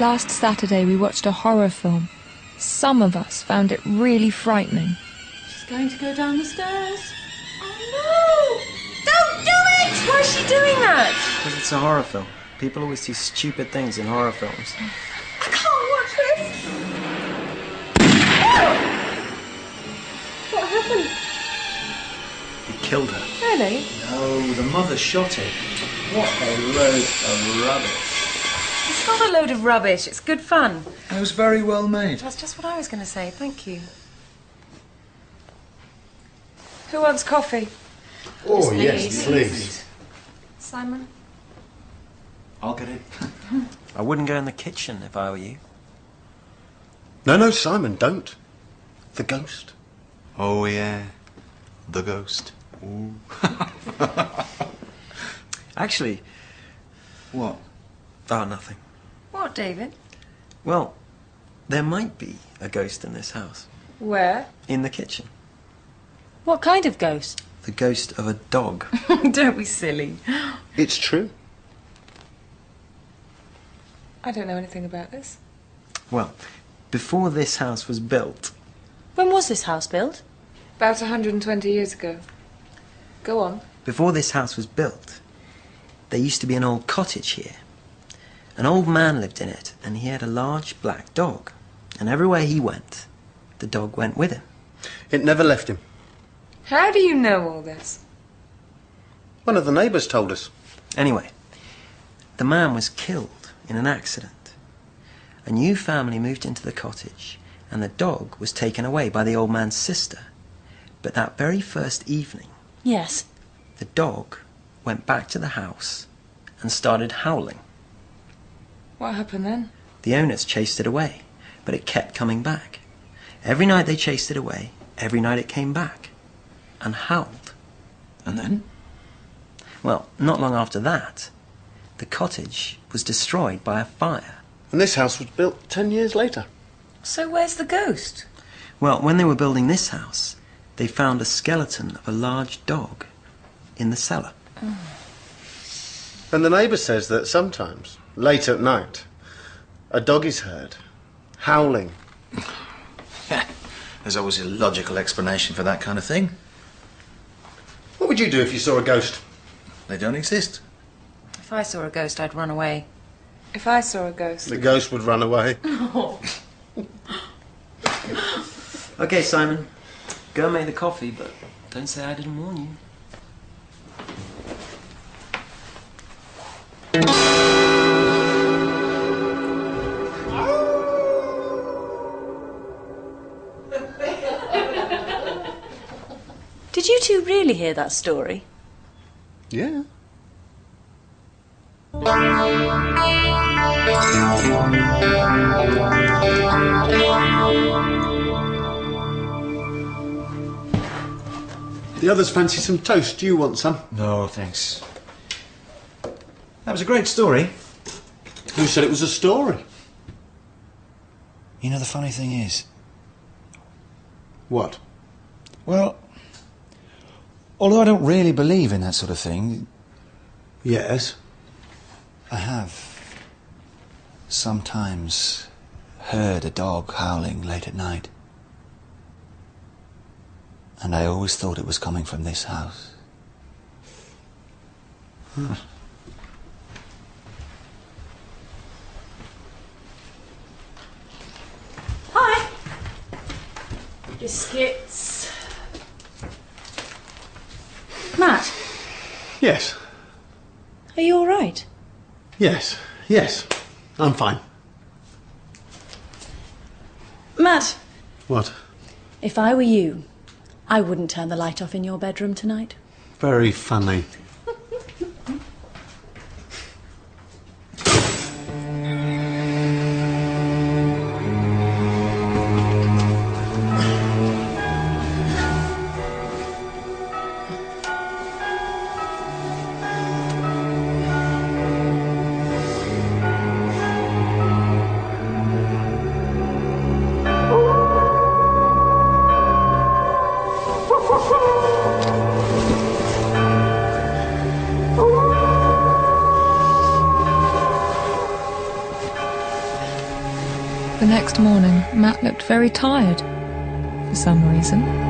Last Saturday we watched a horror film. Some of us found it really frightening. She's going to go down the stairs. Oh, no! Don't do it! Why is she doing that? Because it's a horror film. People always do stupid things in horror films. I can't watch this. What happened? He killed her. Really? No, the mother shot him. What a load of rubbish. It's not a load of rubbish. It's good fun. It was very well made. That's just what I was going to say. Thank you. Who wants coffee? Oh, yes, please. Simon? I'll get it. I wouldn't go in the kitchen if I were you. No, Simon, don't. The ghost. Oh, yeah. The ghost. Ooh. Actually... What? Oh, nothing. What, David? Well, there might be a ghost in this house. Where? In the kitchen. What kind of ghost? The ghost of a dog. Don't be silly. It's true. I don't know anything about this. Well, before this house was built... When was this house built? About 120 years ago. Go on. Before this house was built, there used to be an old cottage here. An old man lived in it, and he had a large black dog. And everywhere he went, the dog went with him. It never left him. How do you know all this? One of the neighbours told us. Anyway, the man was killed in an accident. A new family moved into the cottage, and the dog was taken away by the old man's sister. But that very first evening, Yes. the dog went back to the house and started howling. What happened then? The owners chased it away, but it kept coming back. Every night they chased it away, every night it came back and howled. And then? Well, not long after that, the cottage was destroyed by a fire. And this house was built 10 years later. So where's the ghost? Well, when they were building this house, they found a skeleton of a large dog in the cellar. And the neighbour says that sometimes, late at night, a dog is heard howling. There's always a logical explanation for that kind of thing. What would you do if you saw a ghost? They don't exist. If I saw a ghost, I'd run away. If I saw a ghost... The ghost would run away. Okay, Simon, go and make the coffee, but don't say I didn't warn you. Did you two really hear that story? Yeah. The others fancy some toast. Do you want some? No, thanks. That was a great story. Who said it was a story? You know, the funny thing is... What? Well, although I don't really believe in that sort of thing... Yes. I have sometimes heard a dog howling late at night. And I always thought it was coming from this house. Hi. Biscuits. Matt, Yes. are you all right? Yes. I'm fine. Matt, What? if I were you, I wouldn't turn the light off in your bedroom tonight. Very funny. The next morning, Matt looked very tired, for some reason.